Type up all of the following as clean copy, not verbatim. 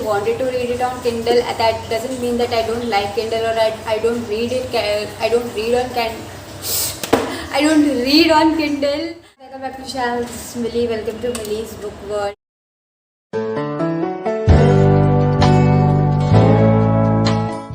wanted to read it on Kindle, that doesn't mean that I don't like Kindle or I don't read it. I don't read on I don't read on Kindle. Welcome back to channel. This is Millie. Welcome to Millie's Book World.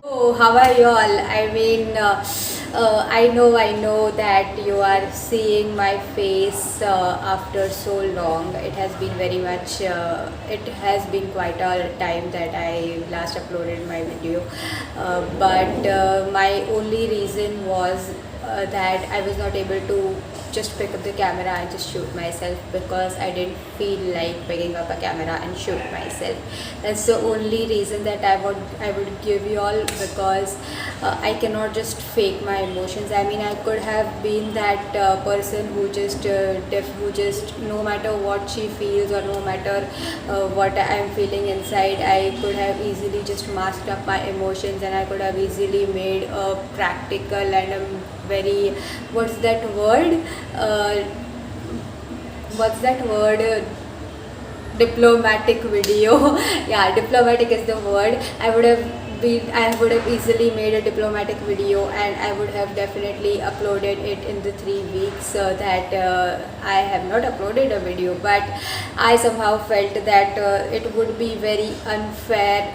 Oh, how are you all? I mean, I know that you are seeing my face after so long. It has been very much, it has been quite a time that I last uploaded my video. But my only reason was that I was not able to just pick up the camera and just shoot myself because I didn't feel like picking up a camera and shoot myself. That's the only reason that I would give you all, because I cannot just fake my emotions. I mean, I could have been that person who just no matter what she feels or no matter what I am feeling inside, I could have easily just masked up my emotions, and I could have easily made a practical and a very, what's that word, diplomatic video. Yeah, diplomatic is the word. I would have easily made a diplomatic video, and I would have definitely uploaded it in the 3 weeks that I have not uploaded a video. But I somehow felt that it would be very unfair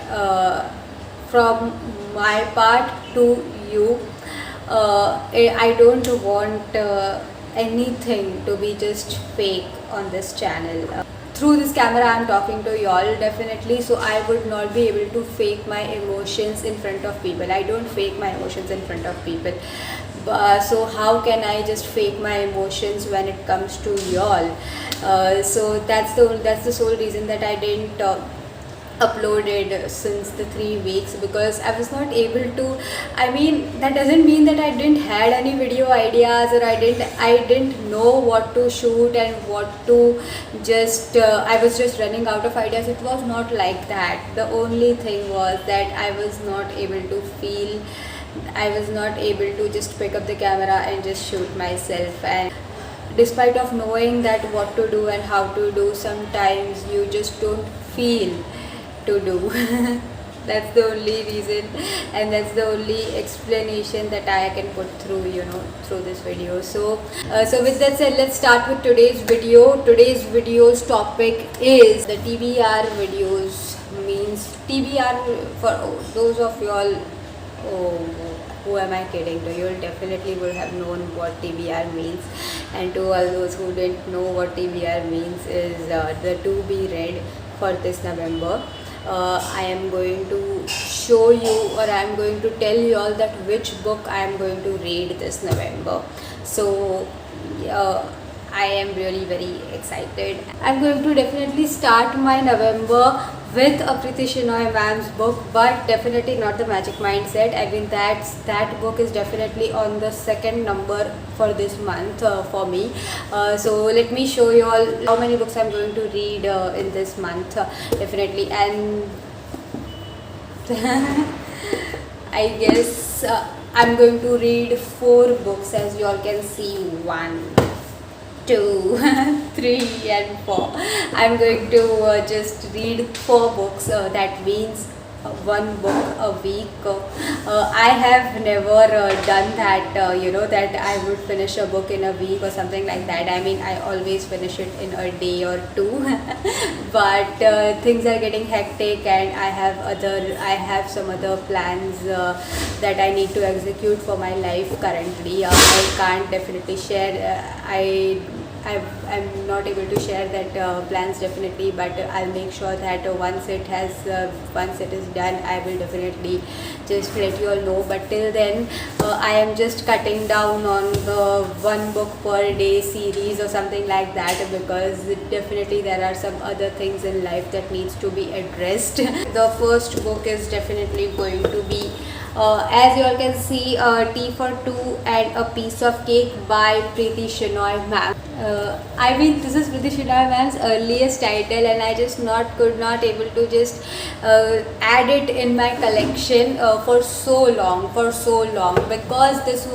from my part to you. I don't want anything to be just fake on this channel. Through this camera I'm talking to y'all definitely, so I would not be able to fake my emotions in front of people. I don't fake my emotions in front of people. So how can I just fake my emotions when it comes to y'all? So that's the sole reason that I didn't uploaded since the 3 weeks, because I was not able to. I mean, that doesn't mean that I didn't had any video ideas, or I didn't know what to shoot and what to just I was just running out of ideas. It was not like that. The only thing was that I was not able to just pick up the camera and just shoot myself. And despite of knowing that what to do and how to do, sometimes you just don't feel to do. That's the only reason, and that's the only explanation that I can put through this video. So with that said, let's start with today's video. Today's video's topic is the TBR videos. Means TBR, for those of you all, who am I kidding to? You definitely would have known what TBR means, and to all those who didn't know what TBR means, is the to be read for this November. I am going to show you, or I am going to tell you all that which book I am going to read this November. So I am really very excited. I'm going to definitely start my November with a Preeti Shenoy ma'am's book, but definitely not the Magic Mindset. I mean, that book is definitely on the second number for this month for me. So let me show you all how many books I'm going to read in this month, definitely. And I guess I'm going to read 4 books, as you all can see. 1, 2, 3 and 4. I'm going to just read 4 books. That means 1 book a week. I have never done that, that I would finish a book in a week or something like that. I mean, I always finish it in a day or 2. But things are getting hectic, and I have some other plans that I need to execute for my life currently. I can't definitely share. I'm not able to share that plans definitely, but I'll make sure that once it is done, I will definitely just let you all know. But till then, I am just cutting down on the 1 book per day series or something like that, because definitely there are some other things in life that needs to be addressed. The first book is definitely going to be as you all can see, Tea for Two and a Piece of Cake by Preeti Shenoy ma'am. I mean, this is Priti Shinai ma'am's earliest title, and I just could not able to just add it in my collection for so long, because this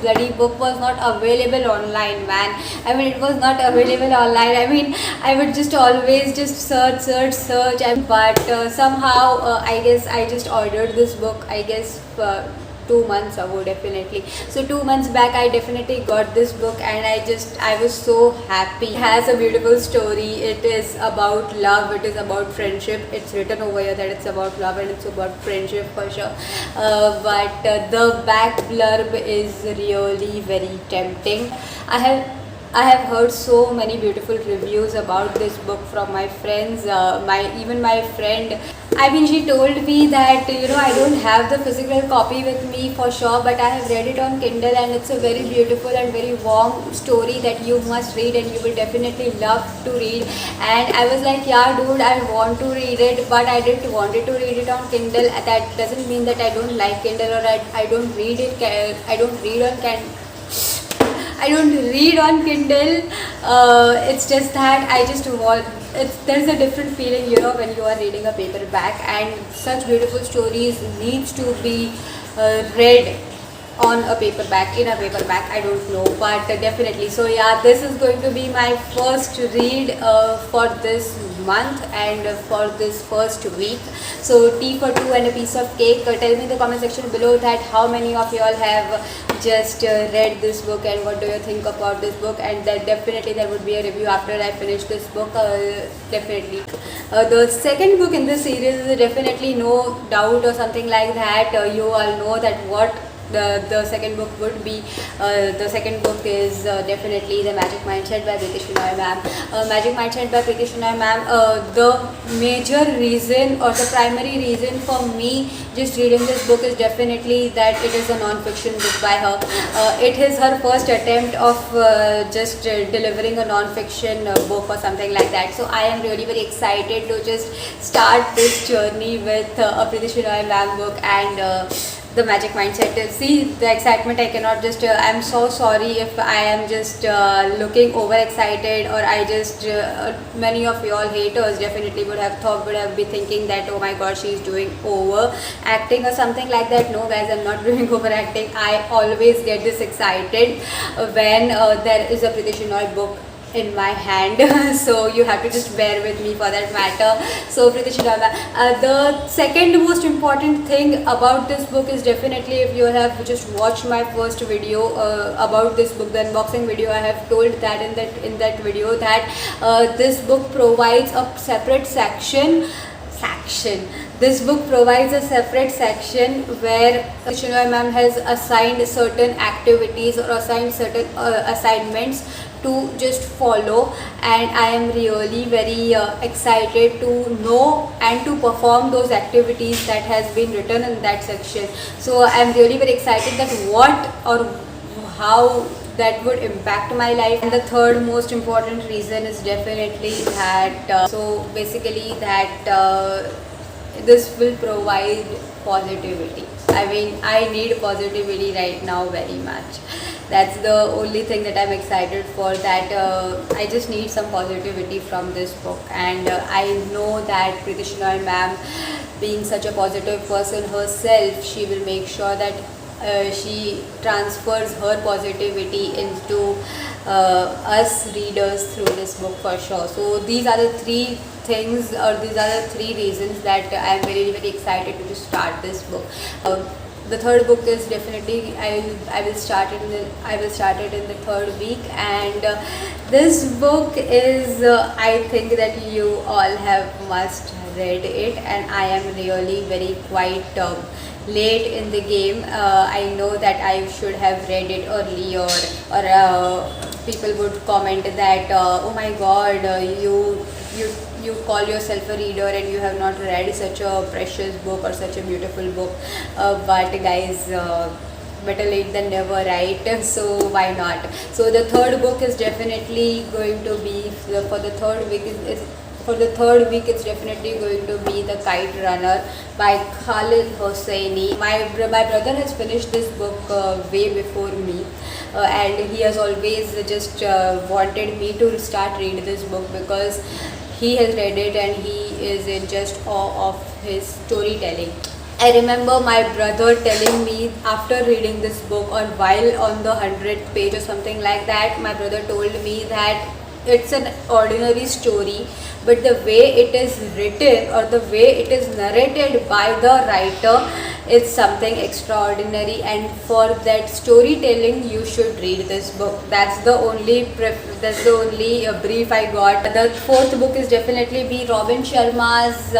bloody book was not available online, man. I mean, it was not available online. I mean, I would just always just search, but somehow I guess I just ordered this book. I guess. 2 months ago, definitely. So 2 months back I definitely got this book, and I was so happy. It has a beautiful story. It is about love, it is about friendship. It's written over here that it's about love and it's about friendship for sure, but the back blurb is really very tempting. I have heard so many beautiful reviews about this book from my friends. My friend, I mean, she told me that I don't have the physical copy with me for sure, but I have read it on Kindle, and it's a very beautiful and very warm story that you must read, and you will definitely love to read. And I was like, yeah, dude, I want to read it, but I didn't wanted to read it on Kindle. That doesn't mean that I don't like Kindle, or I don't read it. I don't read on Kindle. It's just that I just want. There's a different feeling, when you are reading a paperback, and such beautiful stories needs to be read on a paperback, in a paperback. I don't know, but definitely. So yeah, this is going to be my first read for this month and for this first week. So tea for two and a piece of cake. Tell me in the comment section below that how many of you all have just read this book, and what do you think about this book. And that definitely there would be a review after I finish this book, definitely. The second book in this series is definitely no doubt or something like that. You all know that what the second book would be. The second book is definitely The Magic Mindset by Priti Shinai ma'am. Magic Mindset by Priti Shinai ma'am. The major reason, or the primary reason for me just reading this book is definitely that it is a non-fiction book by her. It is her first attempt of just delivering a non-fiction book or something like that. So I am really very excited to just start this journey with a Priti Shinai ma'am book and The Magic Mindset. See the excitement, I cannot just I'm so sorry if I am just looking overexcited, or I just many of you all haters definitely would have been thinking that, oh my god, she is doing over acting or something like that. No guys, I'm not doing overacting. I always get this excited when there is a Priti Shinai book in my hand. So you have to just bear with me for that matter. So Priti Shinai, the second most important thing about this book is definitely, if you have just watched my first video about this book, the unboxing video, I have told that in that video that this book provides a separate section. This book provides a separate section where Shinai ma'am has assigned certain activities or assigned certain assignments to just follow, and I am really very excited to know and to perform those activities that has been written in that section. So I am really very excited that what or how that would impact my life. And the third most important reason is definitely that so basically that this will provide positivity. I mean, I need positivity right now very much. That's the only thing that I'm excited for, that I just need some positivity from this book. And I know that Priti Shinai ma'am, being such a positive person herself, she will make sure that she transfers her positivity into us readers through this book for sure. So these are the three things, or these are the three reasons that I am very very excited to start this book. The third book is definitely I will start it in the third week, and this book is I think that you all have must read it, and I am really very quite late in the game. I know that I should have read it earlier, or people would comment that oh my god, you call yourself a reader and you have not read such a precious book or such a beautiful book. But guys, better late than never, right? So why not? So the third book is definitely going to be for the third week is for the third week, it's definitely going to be The Kite Runner by Khalid Hosseini. My brother has finished this book way before me, and he has always just wanted me to start read this book because he has read it and he is in just awe of his storytelling. I remember my brother telling me after reading this book, or while on the 100th page or something like that, my brother told me that it's an ordinary story, but the way it is written or the way it is narrated by the writer, it's something extraordinary, and for that storytelling you should read this book. That's the only brief I got. The fourth book is definitely be Robin Sharma's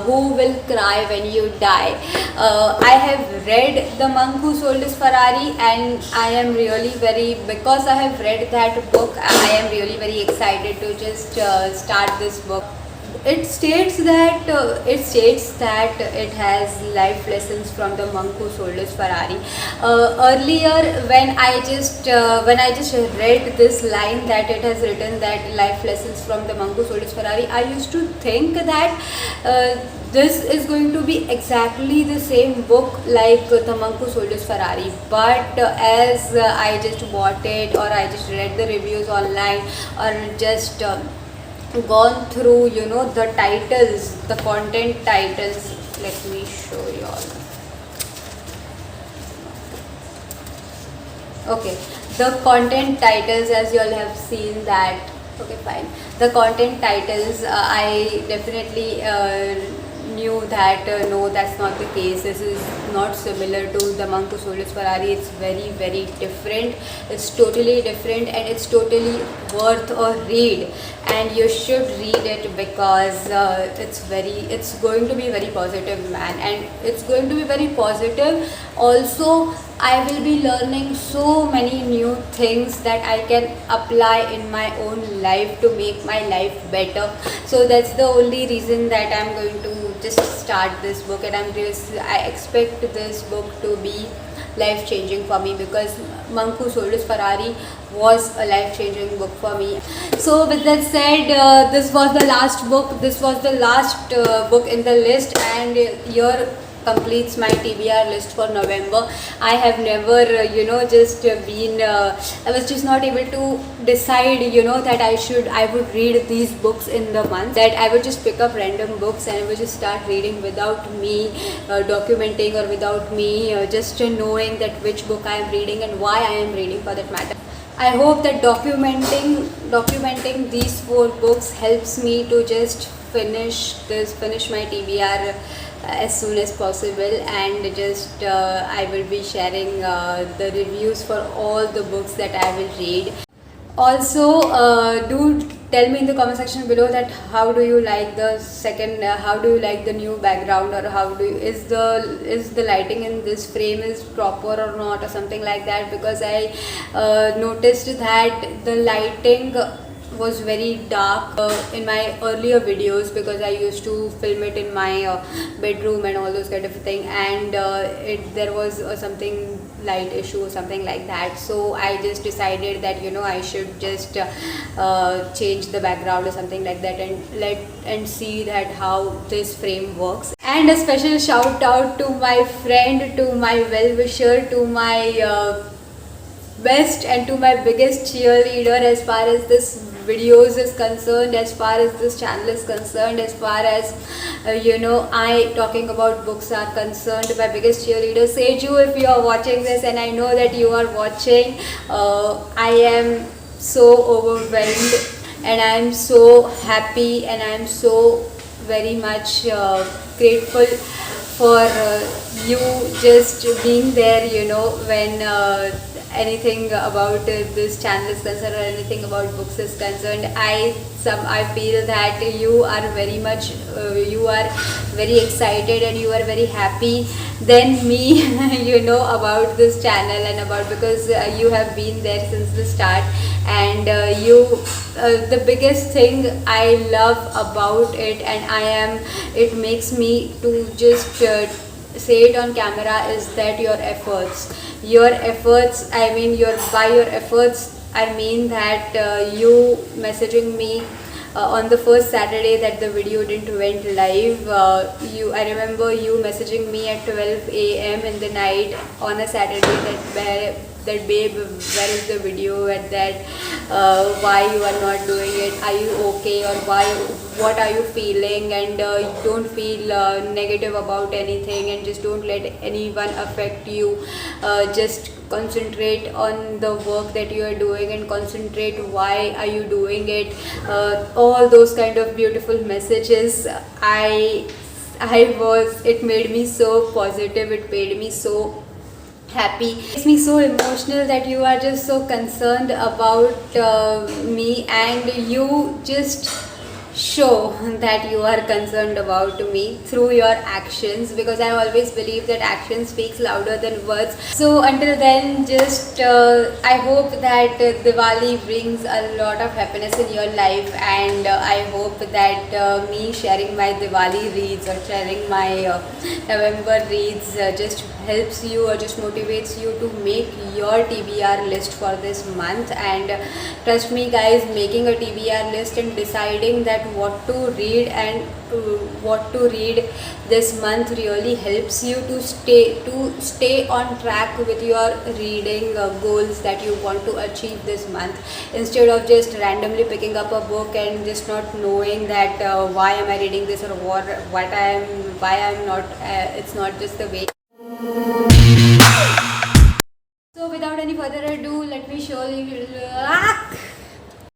Who Will Cry When You Die. I have read The Monk Who Sold His Ferrari, and I am really because I have read that book, I am really very excited to just start this book. It states that it has life lessons from the monk who sold his Ferrari. Earlier, when I just read this line that it has written that life lessons from the monk who sold his Ferrari, I used to think that this is going to be exactly the same book like The Monk Who Sold His Ferrari. But as I just bought it, or I just read the reviews online, or just gone through the titles, the content titles, let me show you all. Okay, the content titles, as you all have seen that. Okay, fine. The content titles, I definitely knew that no, that's not the case. This is not similar to The Monk Who Sold His Ferrari. It's very different. It's totally different, and it's totally worth a read, and you should read it because it's going to be very positive, man, and it's going to be very positive. Also, I will be learning so many new things that I can apply in my own life to make my life better. So that's the only reason that I'm going to just start this book, and I expect this book to be life changing for me, because Monk Who Sold His Ferrari was a life changing book for me. So with that said, this was the last book. This was the last book in the list, and here completes my TBR list for November. I have never just been I was just not able to decide that I would read these books in the month, that I would just pick up random books and I would just start reading without me documenting, or without me just knowing that which book I am reading and why I am reading, for that matter. I hope that documenting these 4 books helps me to just finish my TBR as soon as possible, and just I will be sharing the reviews for all the books that I will read. Also, do tell me in the comment section below that how do you like the new background, or is the lighting in this frame is proper or not, or something like that, because I noticed that the lighting was very dark in my earlier videos, because I used to film it in my bedroom and all those kind of thing, and there was something light issue or something like that. So I just decided that I should just change the background or something like that, and see that how this frame works. And a special shout out to my friend, to my well-wisher, to my best and to my biggest cheerleader as far as this videos is concerned, as far as this channel is concerned, as far as I talking about books are concerned. My biggest cheerleader, Seju, if you are watching this, and I know that you are watching, I am so overwhelmed, and I am so happy, and I am so very much grateful for you just being there when anything about this channel is concerned, or anything about books is concerned. I feel that you are very much you are very excited and you are very happy than me about this channel, and because you have been there since the start, and the biggest thing I love about it, and it makes me to just say it on camera, is that your efforts, I mean by your efforts I mean that you messaging me on the first Saturday that the video didn't went live. I remember you messaging me at 12 a.m. in the night on a Saturday that babe, where is the video, at that why you are not doing it, are you okay, or what are you feeling, and don't feel negative about anything, and just don't let anyone affect you. Just concentrate on the work that you are doing and concentrate why are you doing it. All those kind of beautiful messages. It made me so positive, it made me so happy. It makes me so emotional that you are just so concerned about me, and you just show that you are concerned about me through your actions, because I always believe that action speaks louder than words. So until then, just I hope that Diwali brings a lot of happiness in your life, and I hope that me sharing my Diwali reads or sharing my November reads just helps you or just motivates you to make your TBR list for this month. And trust me guys, making a TBR list and deciding that what to read and what to read this month really helps you to stay on track with your reading goals that you want to achieve this month, instead of just randomly picking up a book and just not knowing that why am I reading this, or why I'm not it's not just the way. So without any further ado, let me show you